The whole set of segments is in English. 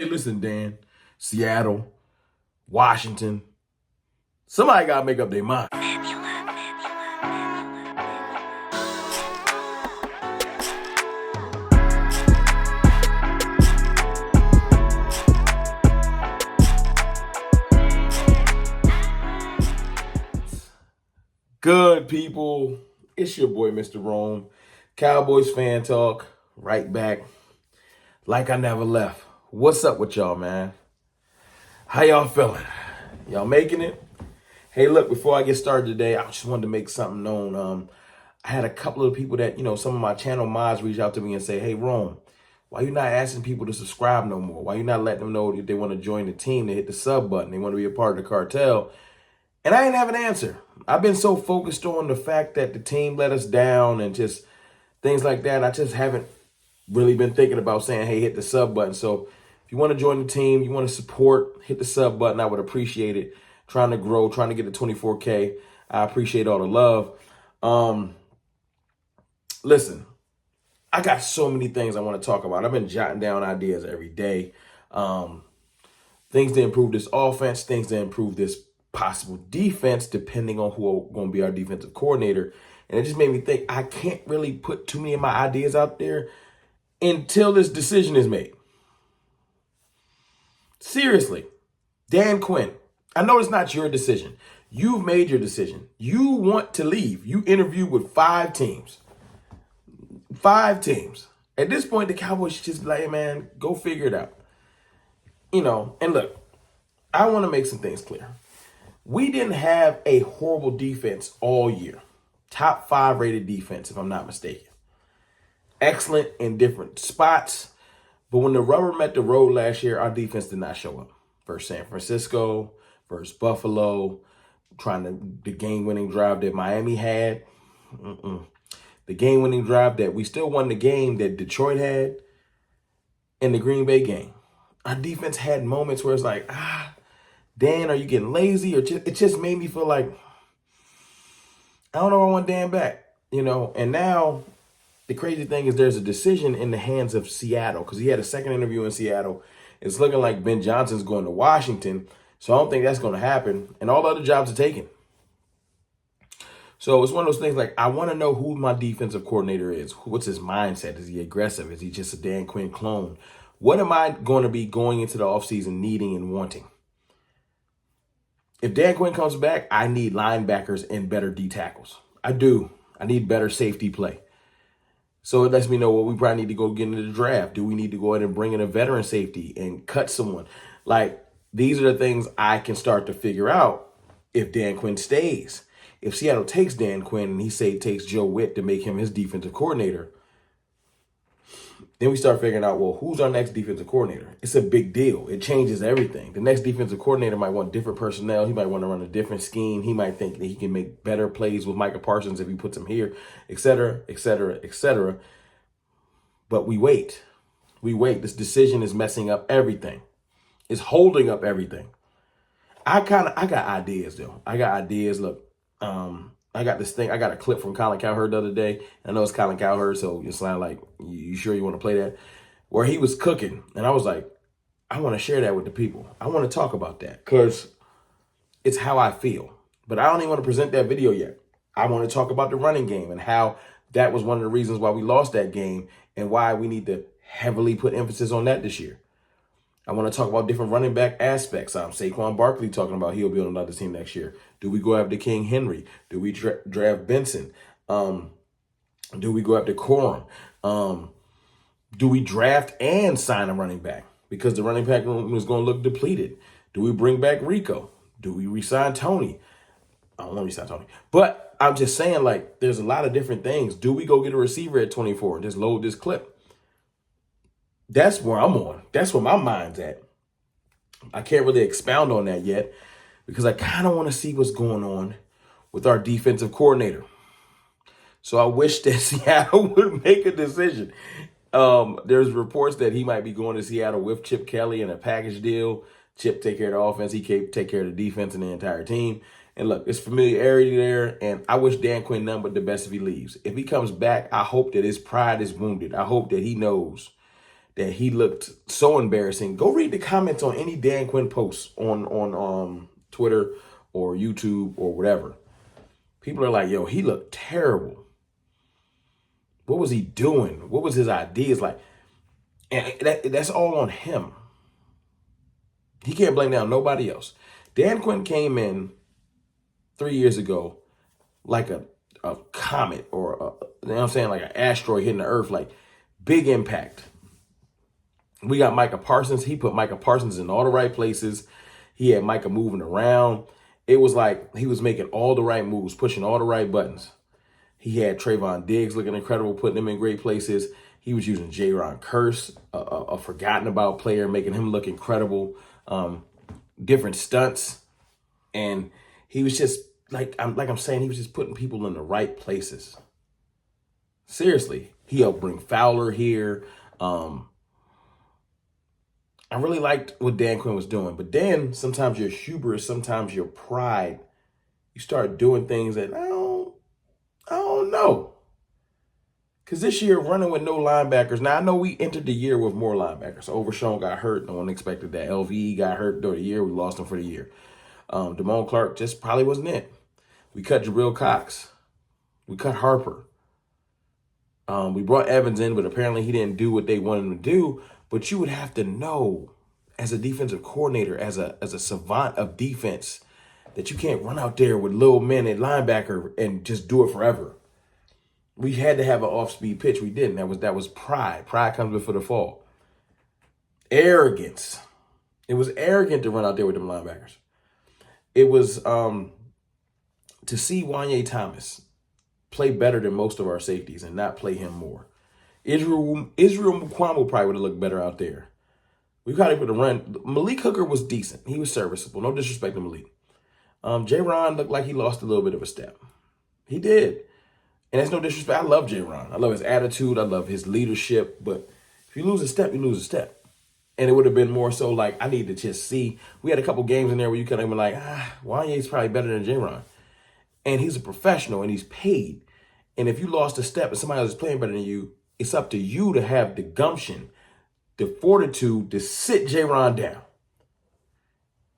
Hey, listen, Dan, Seattle, Washington, somebody got to make up their mind. Good people, it's your boy, Mr. Rome. Cowboys fan talk, right back, like I never left. What's up with y'all, man? How y'all feeling? Y'all making it? Hey, look, before I get started today, I just wanted to make something known. I had a couple of people that, some of my channel mods reach out to me and say, hey, Rome, why you not asking people to subscribe no more? Why you not letting them know if they want to join the team, they hit the sub button, they want to be a part of the cartel? And I didn't have an answer. I've been so focused on the fact that the team let us down and just things like that. I just haven't really been thinking about saying, hey, hit the sub button. So if you want to join the team, you want to support, hit the sub button. I would appreciate it. Trying to grow, trying to get to 24K. I appreciate all the love. Listen, I got so many things I want to talk about. I've been jotting down ideas every day. Things to improve this offense, things to improve this possible defense, depending on who are going to be our defensive coordinator. And it just made me think I can't really put too many of my ideas out there until this decision is made. Seriously, Dan Quinn, I know it's not your decision. You've made your decision. You want to leave. You interviewed with 5 teams. 5 teams. At this point, the Cowboys should just be like, hey, man, go figure it out. And look, I want to make some things clear. We didn't have a horrible defense all year. Top 5 rated defense, if I'm not mistaken. Excellent in different spots. But when the rubber met the road last year, our defense did not show up. Versus San Francisco, versus Buffalo, the game-winning drive that Miami had. The game-winning drive that we still won the game that Detroit had in the Green Bay game. Our defense had moments where it's like, Dan, are you getting lazy? Or it just made me feel like, I don't know if I want Dan back, And now the crazy thing is there's a decision in the hands of Seattle because he had a second interview in Seattle. It's looking like Ben Johnson's going to Washington. So I don't think that's going to happen. And all the other jobs are taken. So it's one of those things like I want to know who my defensive coordinator is. What's his mindset? Is he aggressive? Is he just a Dan Quinn clone? What am I going to be going into the offseason needing and wanting? If Dan Quinn comes back, I need linebackers and better D tackles. I do. I need better safety play. So it lets me know what we probably need to go get into the draft. Do we need to go ahead and bring in a veteran safety and cut someone? Like, these are the things I can start to figure out if Dan Quinn stays. If Seattle takes Dan Quinn and he takes Joe Witt to make him his defensive coordinator, then we start figuring out, well, who's our next defensive coordinator? It's a big deal. It changes everything. The next defensive coordinator might want different personnel. He might want to run a different scheme. He might think that he can make better plays with Micah Parsons if he puts him here, et cetera, et cetera, et cetera. But we wait. We wait. This decision is messing up everything. It's holding up everything. I got ideas, though. I got ideas. Look, I got this thing. I got a clip from Colin Cowherd the other day. I know it's Colin Cowherd, so it's not like, you sure you want to play that? Where he was cooking. And I was like, I want to share that with the people. I want to talk about that because it's how I feel. But I don't even want to present that video yet. I want to talk about the running game and how that was one of the reasons why we lost that game and why we need to heavily put emphasis on that this year. I want to talk about different running back aspects. Saquon Barkley talking about he'll be on another team next year. Do we go after King Henry? Do we draft Benson? Do we go after Corum? Do we draft and sign a running back? Because the running back room is going to look depleted. Do we bring back Rico? Do we re-sign Tony? I don't want to re-sign Tony. But I'm just saying, like, there's a lot of different things. Do we go get a receiver at 24 and just load this clip? That's where I'm on. That's where my mind's at. I can't really expound on that yet because I kind of want to see what's going on with our defensive coordinator. So I wish that Seattle would make a decision. There's reports that he might be going to Seattle with Chip Kelly in a package deal. Chip take care of the offense. He can take care of the defense and the entire team. And look, it's familiarity there. And I wish Dan Quinn none but the best if he leaves. If he comes back, I hope that his pride is wounded. I hope that he knows that he looked so embarrassing. Go read the comments on any Dan Quinn posts on Twitter or YouTube or whatever. People are like, yo, he looked terrible. What was he doing? What was his ideas like? And that's all on him. He can't blame down nobody else. Dan Quinn came in 3 years ago like a comet or you know what I'm saying, like an asteroid hitting the earth, like big impact. We got Micah Parsons. He put Micah Parsons in all the right places. He had Micah moving around. It was like he was making all the right moves, pushing all the right buttons. He had Trayvon Diggs looking incredible, putting him in great places. He was using Jaron Kearse, a forgotten about player, making him look incredible. Different stunts. And he was just, like I'm saying, he was just putting people in the right places. Seriously. He helped bring Fowler here. I really liked what Dan Quinn was doing. But then sometimes your hubris, sometimes your pride, you start doing things that I don't know. Because this year, running with no linebackers. Now, I know we entered the year with more linebackers. Overshown got hurt. No one expected that. LVE got hurt during the year. We lost him for the year. Damone Clark just probably wasn't it. We cut Jabril Cox. We cut Harper. We brought Evans in, but apparently he didn't do what they wanted him to do. But you would have to know, as a defensive coordinator, as a savant of defense, that you can't run out there with little men at linebacker and just do it forever. We had to have an off-speed pitch. We didn't. That was pride. Pride comes before the fall. Arrogance. It was arrogant to run out there with them linebackers. It was to see Wanye Thomas play better than most of our safeties and not play him more. Israel Mukwamo probably would have looked better out there. We probably would have run. Malik Hooker was decent. He was serviceable. No disrespect to Malik. J-Ron looked like he lost a little bit of a step. He did. And that's no disrespect. I love J-Ron. I love his attitude. I love his leadership. But if you lose a step, you lose a step. And it would have been more so like, I need to just see. We had a couple games in there where you could have been like, Wanye's probably better than J-Ron. And he's a professional and he's paid. And if you lost a step and somebody else is playing better than you, it's up to you to have the gumption, the fortitude to sit J-Ron down.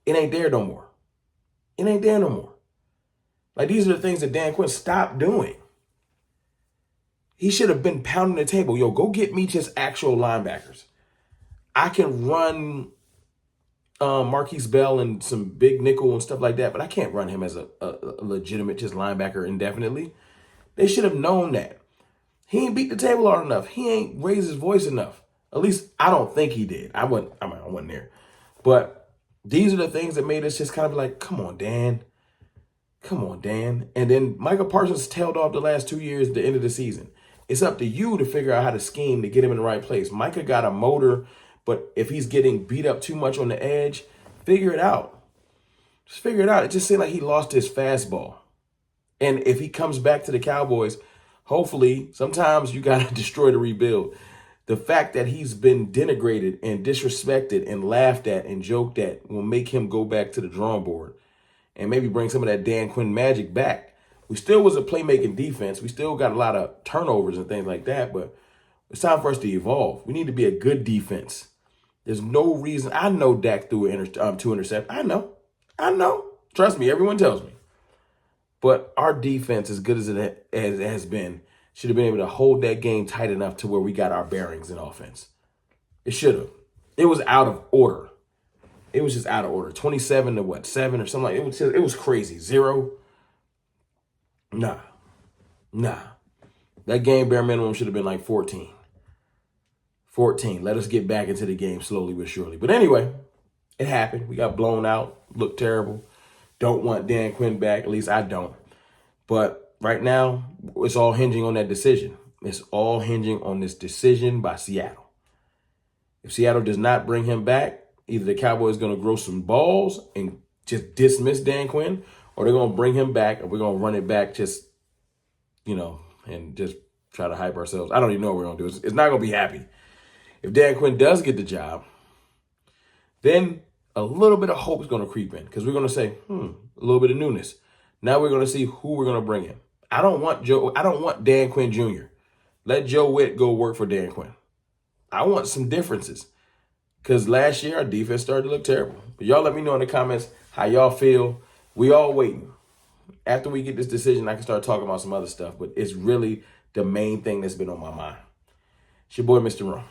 It ain't there no more. It ain't there no more. Like, these are the things that Dan Quinn stopped doing. He should have been pounding the table. Yo, go get me just actual linebackers. I can run Marquise Bell and some big nickel and stuff like that, but I can't run him as a legitimate just linebacker indefinitely. They should have known that. He ain't beat the table hard enough. He ain't raised his voice enough. At least I don't think he did. I wasn't there. But these are the things that made us just kind of be like, come on, Dan. Come on, Dan. And then Micah Parsons tailed off the last 2 years at the end of the season. It's up to you to figure out how to scheme to get him in the right place. Micah got a motor, but if he's getting beat up too much on the edge, figure it out. Just figure it out. It just seemed like he lost his fastball. And if he comes back to the Cowboys, hopefully, sometimes you got to destroy the rebuild. The fact that he's been denigrated and disrespected and laughed at and joked at will make him go back to the drawing board and maybe bring some of that Dan Quinn magic back. We still was a playmaking defense. We still got a lot of turnovers and things like that, but it's time for us to evolve. We need to be a good defense. There's no reason. I know Dak threw two interceptions. I know. Trust me, everyone tells me. But our defense, as good as it has been, should have been able to hold that game tight enough to where we got our bearings in offense. It should have. It was out of order. It was just out of order. 27 to 7 or something like that. It was crazy. 0. Nah. That game bare minimum should have been like 14. 14. Let us get back into the game slowly but surely. But anyway, it happened. We got blown out. Looked terrible. Don't want Dan Quinn back. At least I don't. But right now, it's all hinging on that decision. It's all hinging on this decision by Seattle. If Seattle does not bring him back, either the Cowboys are going to grow some balls and just dismiss Dan Quinn, or they're going to bring him back and we're going to run it back just, and just try to hype ourselves. I don't even know what we're going to do. It's not going to be happy. If Dan Quinn does get the job, then a little bit of hope is going to creep in because we're going to say, a little bit of newness. Now we're going to see who we're going to bring in. I don't want Dan Quinn Jr. Let Joe Witt go work for Dan Quinn. I want some differences. Because last year, our defense started to look terrible. But y'all let me know in the comments how y'all feel. We all waiting. After we get this decision, I can start talking about some other stuff. But it's really the main thing that's been on my mind. It's your boy, Mr. Rum.